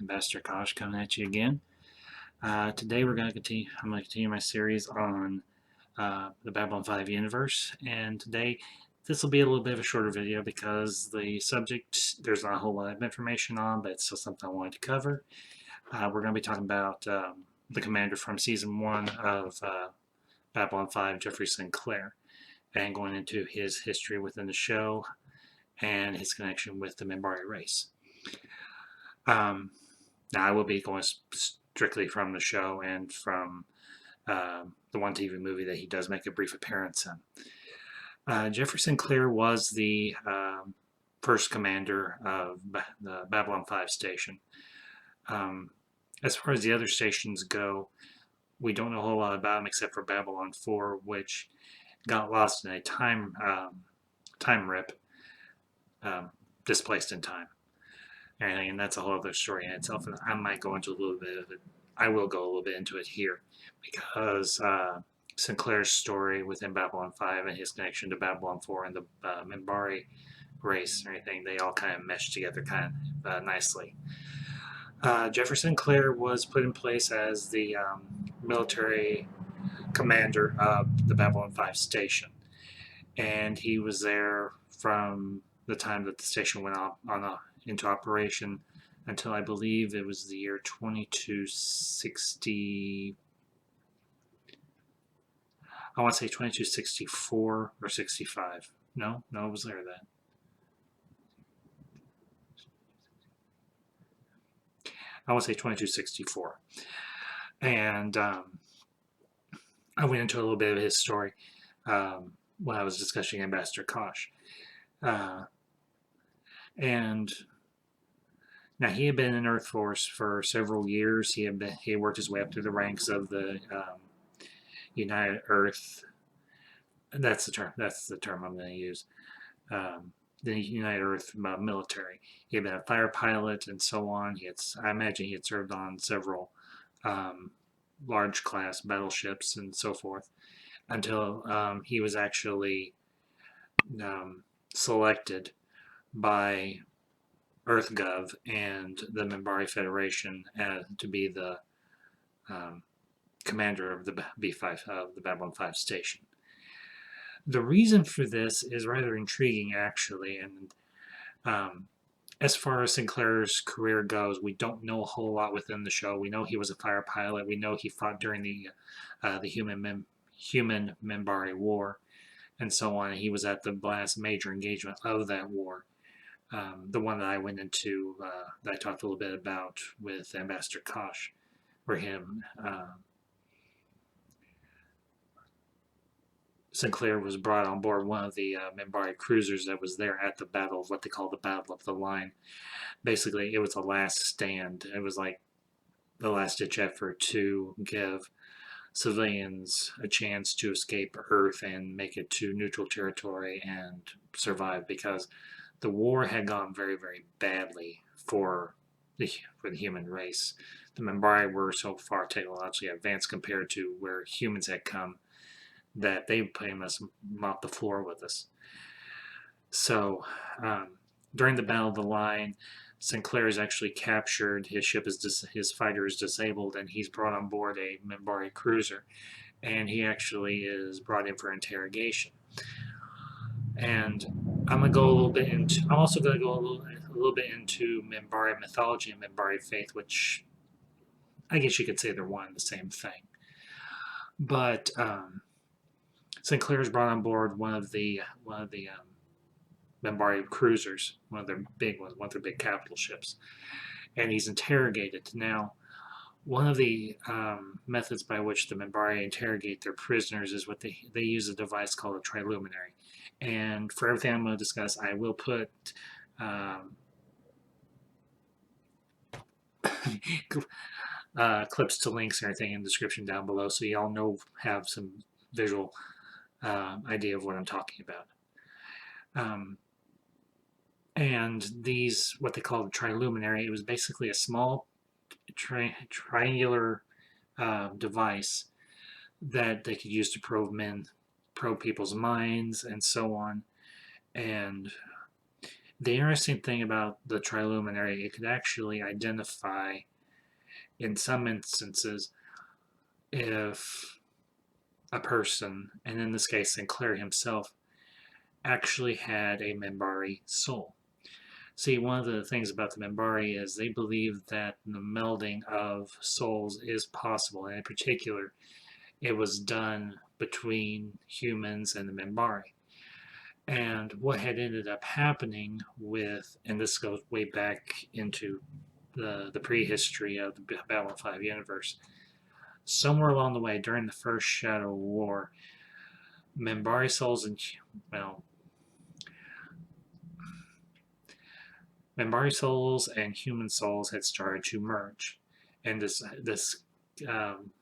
Ambassador Kosh coming at you again. Today we're going to continue. I'm going to continue my series on the Babylon 5 universe, and today this will be a little bit of a shorter video because the subject there's not a whole lot of information on, but it's still something I wanted to cover. We're going to be talking about the commander from season 1 of Babylon 5, Jeffrey Sinclair, and going into his history within the show and his connection with the Minbari race. Now, I will be going strictly from the show and from the one TV movie that he does make a brief appearance in. Jeffrey Sinclair was the first commander of the Babylon 5 station. As far as the other stations go, we don't know a whole lot about them except for Babylon 4, which got lost in a time rip, displaced in time. And that's a whole other story in itself, and I might go into a little bit of it. I will go a little bit into it here because Sinclair's story within Babylon 5 and his connection to Babylon 4 and the Minbari race and everything, they all kind of mesh together kind of nicely. Jeffrey Sinclair was put in place as the military commander of the Babylon 5 station, and he was there from the time that the station went into operation until I believe it was the year 2260. I want to say 2264 or 65. No, it was later then. I want to say 2264. And I went into a little bit of his story when I was discussing Ambassador Kosh. And now he had been in Earth Force for several years. He had worked his way up through the ranks of the United Earth. That's the term. That's the term I'm going to use. The United Earth military. He had been a fighter pilot and so on. I imagine he had served on several large class battleships and so forth until he was actually selected by EarthGov and the Minbari Federation to be the commander of the B5 of the Babylon 5 station. The reason for this is rather intriguing, actually, and as far as Sinclair's career goes, we don't know a whole lot within the show. We know he was a fighter pilot. We know he fought during the human Minbari War, and so on. He was at the last major engagement of that war. The one that I went into, that I talked a little bit about with Ambassador Kosh, where Sinclair was brought on board one of the Minbari cruisers that was there at the battle of what they call the Battle of the Line. Basically, it was a last stand. It was like the last-ditch effort to give civilians a chance to escape Earth and make it to neutral territory and survive, because the war had gone very, very badly for the human race. The Minbari were so far technologically advanced compared to where humans had come that they pretty much mopped the floor with us. So during the Battle of the Line, Sinclair is actually captured. His ship his fighter is disabled, and he's brought on board a Minbari cruiser, and he actually is brought in for interrogation. And I'm also going to go a little bit into Minbari mythology and Minbari faith, which I guess you could say they're one and the same thing. But Sinclair's brought on board one of the Minbari cruisers, one of their big capital ships, and he's interrogated. Now, one of the methods by which the Minbari interrogate their prisoners is what they use a device called a triluminary. And for everything I'm going to discuss, I will put clips to links and everything in the description down below, so you all have some visual idea of what I'm talking about. And these, what they call the triluminary, it was basically a small triangular device that they could use to probe people's minds and so on. And The interesting thing about the triluminary, it could actually identify, in some instances, if a person, and in this case Sinclair himself, actually had a Minbari soul. See, one of the things about the Minbari is they believe that the melding of souls is possible, and in particular, it was done between humans and the Minbari. And what had ended up happening with, and this goes way back into the prehistory of the Babylon 5 universe, somewhere along the way during the first Shadow War, Minbari souls and, well, Minbari souls and human souls had started to merge, and this um,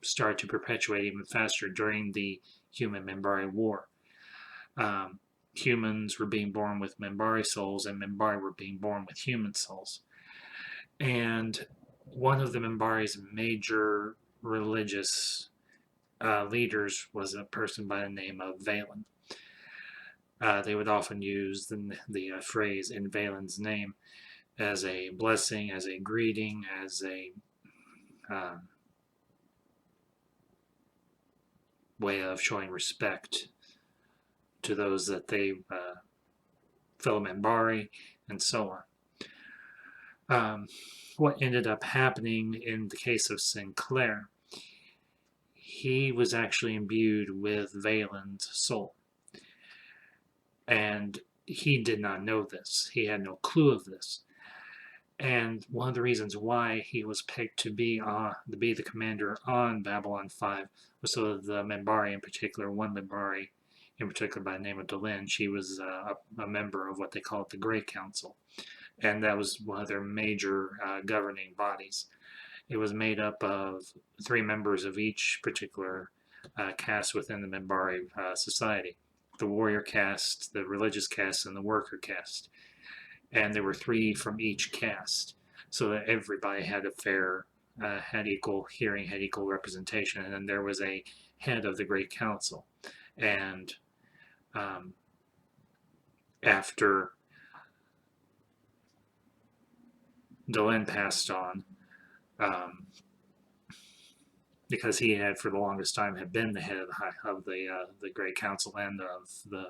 started to perpetuate even faster during the human Minbari War. Um, Humans were being born with Minbari souls, and Minbari were being born with human souls. And one of the Minbari's major religious leaders was a person by the name of Valen. They would often use the phrase in Valen's name as a blessing, as a greeting, as a um, way of showing respect to those that they fellow Minbari, and so on. What ended up happening in the case of Sinclair, he was actually imbued with Valen's soul. And he did not know this. He had no clue of this. And one of the reasons why he was picked to be the commander on Babylon 5 was so that the Minbari in particular, one Minbari in particular by the name of Valen, she was a member of what they call the Grey Council. And that was one of their major governing bodies. It was made up of 3 members of each particular caste within the Minbari society: the warrior caste, the religious caste, and the worker caste. And there were 3 from each caste, so that everybody had a fair, had equal hearing, had equal representation. And then there was a head of the Great Council. And after Delenn passed on, because he had for the longest time had been the head of the Great Council and of the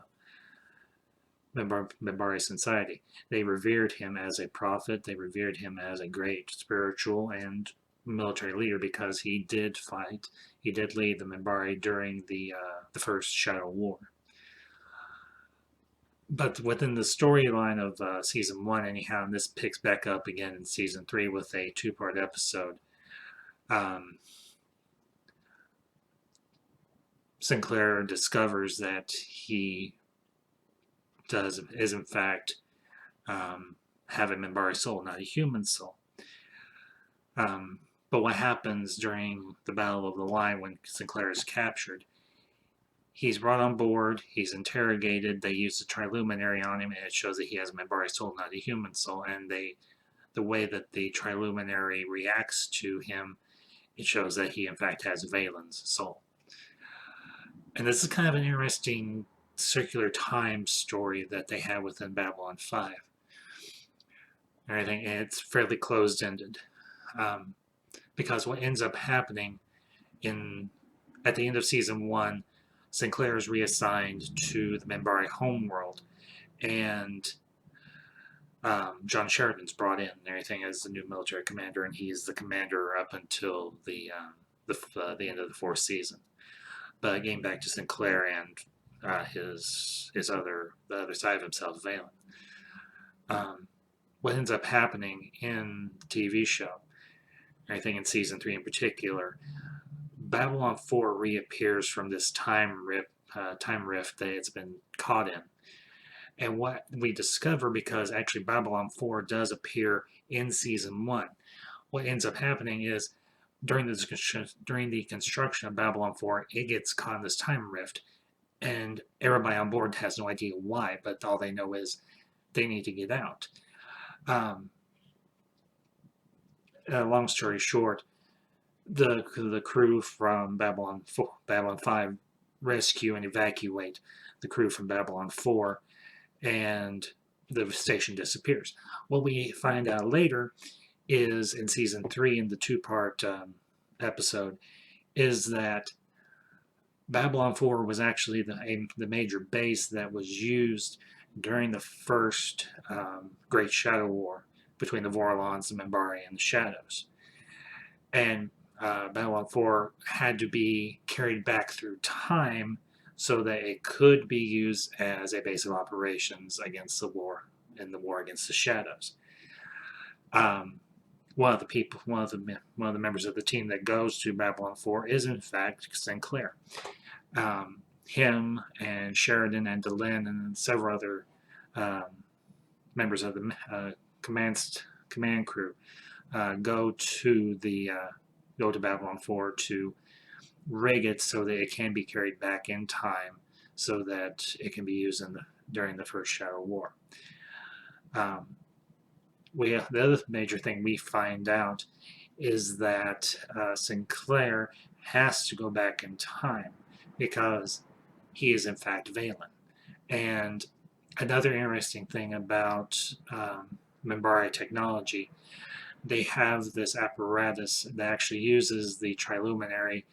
Minbari society. They revered him as a prophet. They revered him as a great spiritual and military leader because he did fight. He did lead the Minbari during the first Shadow War. But within the storyline of season 1, anyhow, and this picks back up again in season 3 with a 2-part episode. Sinclair discovers that he is in fact have a Minbari soul, not a human soul. But what happens during the Battle of the Line when Sinclair is captured? He's brought on board, he's interrogated, they use the triluminary on him, and it shows that he has a Minbari soul, not a human soul. And the way that the triluminary reacts to him, it shows that he in fact has Valen's soul. And this is kind of an interesting circular time story that they have within Babylon 5. And I think it's fairly closed-ended. Because what ends up happening at the end of season 1, Sinclair is reassigned to the Minbari homeworld, and John Sheridan's brought in and everything as the new military commander, and he's the commander up until the end of the 4th season. But getting back to Sinclair and the other side of himself, Valen. What ends up happening in the TV show, I think in season 3 in particular, Babylon 4 reappears from this time rift that it's been caught in. And what we discover, because actually Babylon 4 does appear in season 1, what ends up happening is during the construction of Babylon 4, it gets caught in this time rift, and everybody on board has no idea why, but all they know is they need to get out. Long story short, the crew from Babylon 5 rescue and evacuate the crew from Babylon 4, and the station disappears. What we find out later is in season 3 in the two-part episode is that Babylon 4 was actually the major base that was used during the first Great Shadow War between the Vorlons, the Minbari, and the Shadows. And Babylon 4 had to be carried back through time so that it could be used as a base of operations against the war, in the war against the Shadows. One of the members of the team that goes to Babylon 4 is in fact Sinclair. Him and Sheridan and Delenn and several other members of the command crew go to Babylon 4 to rig it so that it can be carried back in time, so that it can be used during the First Shadow War. The other major thing we find out is that Sinclair has to go back in time because he is in fact Valen. And another interesting thing about Minbari technology, they have this apparatus that actually uses the triluminary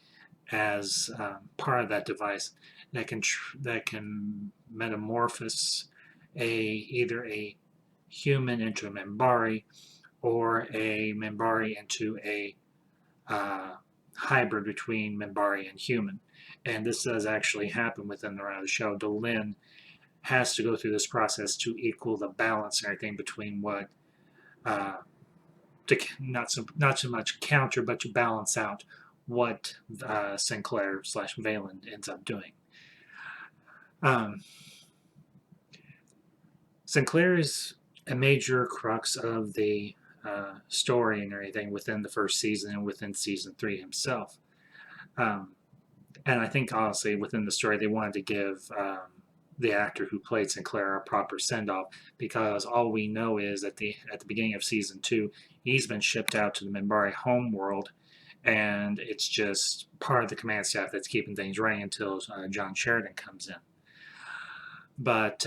as part of that device that can metamorphose either a human into a Minbari or a Minbari into a hybrid between Minbari and human. And this does actually happen within the run of the show. Delenn has to go through this process to equal the balance and everything between what not so much counter, but to balance out what Sinclair / Valen ends up doing. Sinclair is a major crux of the story and everything within the first season and within season 3 himself. And I think honestly within the story they wanted to give the actor who played Sinclair a proper send-off, because all we know is at the beginning of season 2 he's been shipped out to the Minbari homeworld, and it's just part of the command staff that's keeping things running until John Sheridan comes in. But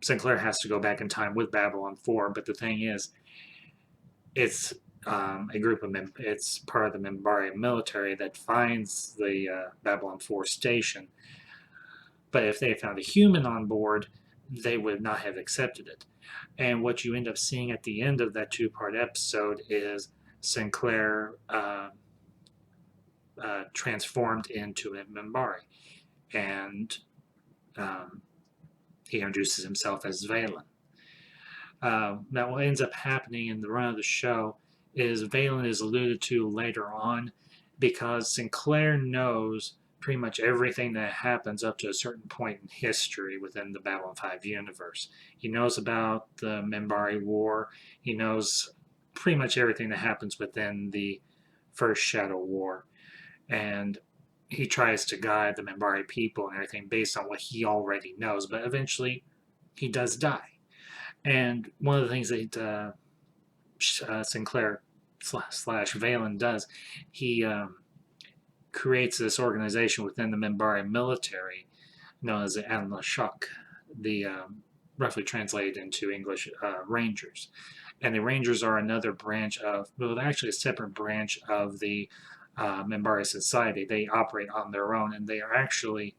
Sinclair has to go back in time with Babylon 4, but the thing is, it's a group of it's part of the Minbari military that finds the Babylon 4 station. But if they found a human on board, they would not have accepted it. And what you end up seeing at the end of that two-part episode is Sinclair transformed into a Minbari, and he introduces himself as Valen. Now, what ends up happening in the run of the show is Valen is alluded to later on, because Sinclair knows pretty much everything that happens up to a certain point in history within the Babylon 5 universe. He knows about the Minbari War. He knows pretty much everything that happens within the First Shadow War. And he tries to guide the Minbari people and everything based on what he already knows. But eventually, he does die. And one of the things that Sinclair / Valen does, he creates this organization within the Minbari military known as the Anlashuk, the roughly translated into English Rangers. And the Rangers are another branch of, well, they're actually a separate branch of the Minbari society. They operate on their own, and they are actually,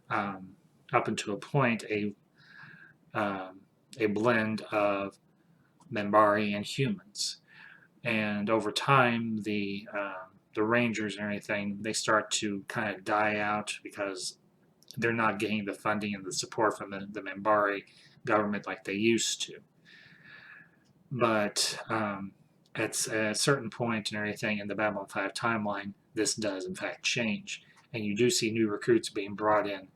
up until a point, a blend of Minbari and humans. And over time, the Rangers and everything, they start to kind of die out because they're not getting the funding and the support from the Minbari government like they used to. But at a certain point and everything in the Babylon 5 timeline, this does in fact change, and you do see new recruits being brought in.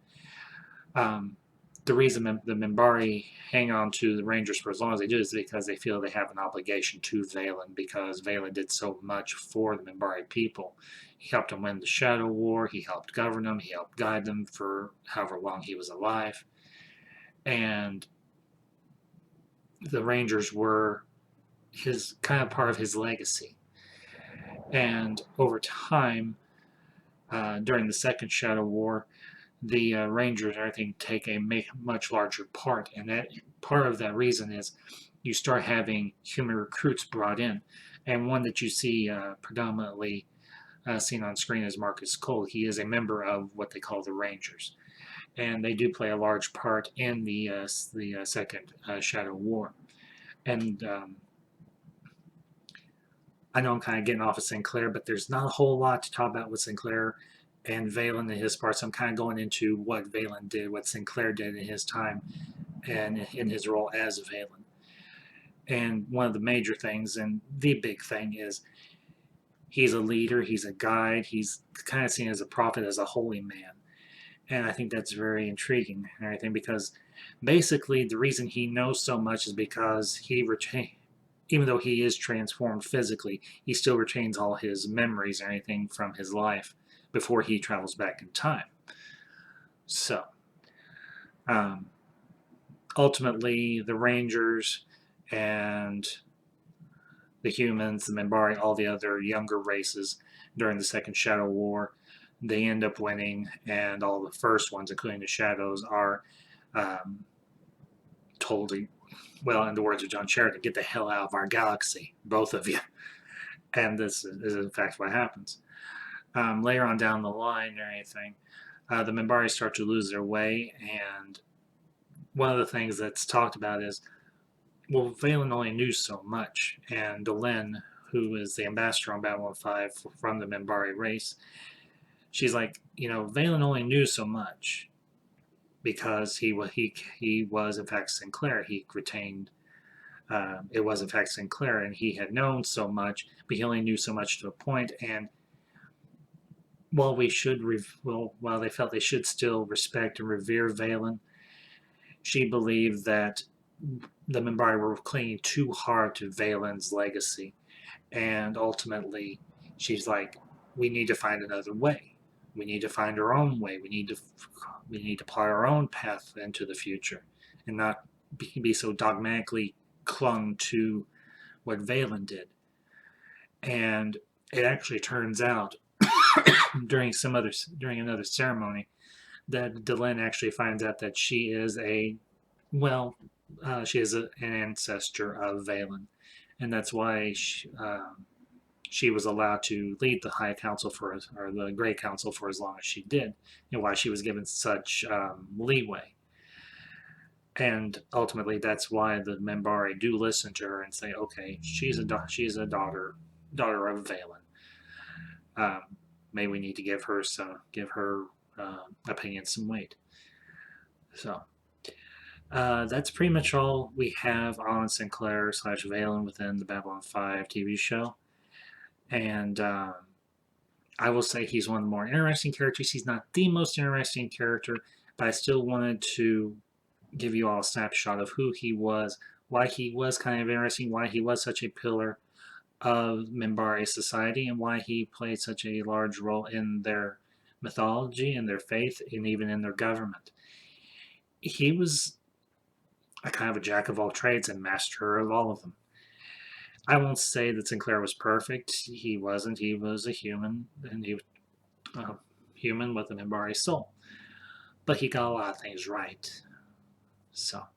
The reason the Minbari hang on to the Rangers for as long as they do is because they feel they have an obligation to Valen, because Valen did so much for the Minbari people. He helped them win the Shadow War, he helped govern them, he helped guide them for however long he was alive. And the Rangers were his kind of part of his legacy. And over time, during the Second Shadow War, the Rangers and everything take a much larger part, and that part of that reason is you start having human recruits brought in, and one that you see predominantly seen on screen is Marcus Cole. He is a member of what they call the Rangers, and they do play a large part in the second Shadow War. And I know I'm kind of getting off of Sinclair, but there's not a whole lot to talk about with Sinclair and Valen and his parts. I'm kind of going into what Valen did, what Sinclair did in his time, and in his role as Valen. And one of the major things, and the big thing, is he's a leader, he's a guide, he's kind of seen as a prophet, as a holy man. And I think that's very intriguing and everything, because basically the reason he knows so much is because even though he is transformed physically, he still retains all his memories and anything from his life before he travels back in time. So, um, ultimately, the Rangers and the humans, the Minbari, all the other younger races during the Second Shadow War, they end up winning, and all the first ones, including the Shadows, are told to, well, in the words of John Sheridan, get the hell out of our galaxy, both of you. And this is in fact what happens. Later on down the line or anything, the Minbari start to lose their way, and one of the things that's talked about is, well, Valen only knew so much, and Delenn, who is the ambassador on Babylon 5 from the Minbari race, she's like, Valen only knew so much because he was in fact Sinclair. He retained it was in fact Sinclair, and he had known so much, but he only knew so much to a point. And while while they felt they should still respect and revere Valen, she believed that the Minbari were clinging too hard to Valen's legacy, and ultimately, she's like, "We need to find another way. We need to find our own way. We need to plot our own path into the future, and not be so dogmatically clung to what Valen did." And it actually turns out during another ceremony that Delenn actually finds out that she is she is an ancestor of Valen, and that's why she was allowed to lead the High Council or the Great Council for as long as she did, and why she was given such leeway. And ultimately, that's why the Minbari do listen to her and say, "Okay, she's a daughter of Valen. Maybe we need to give her opinion some weight." So that's pretty much all we have on Sinclair / Valen within the Babylon 5 TV show. And I will say he's one of the more interesting characters. He's not the most interesting character, but I still wanted to give you all a snapshot of who he was, why he was kind of interesting, why he was such a pillar of Minbari society, and why he played such a large role in their mythology and their faith, and even in their government. He was a kind of a jack of all trades and master of all of them. I won't say that Sinclair was perfect. He wasn't. He was a human, and he was a human with an Minbari soul. But he got a lot of things right. So,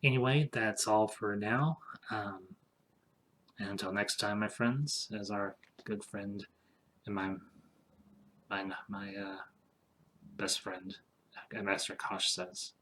anyway, that's all for now. And until next time, my friends, as our good friend and my best friend, Master Kosh says.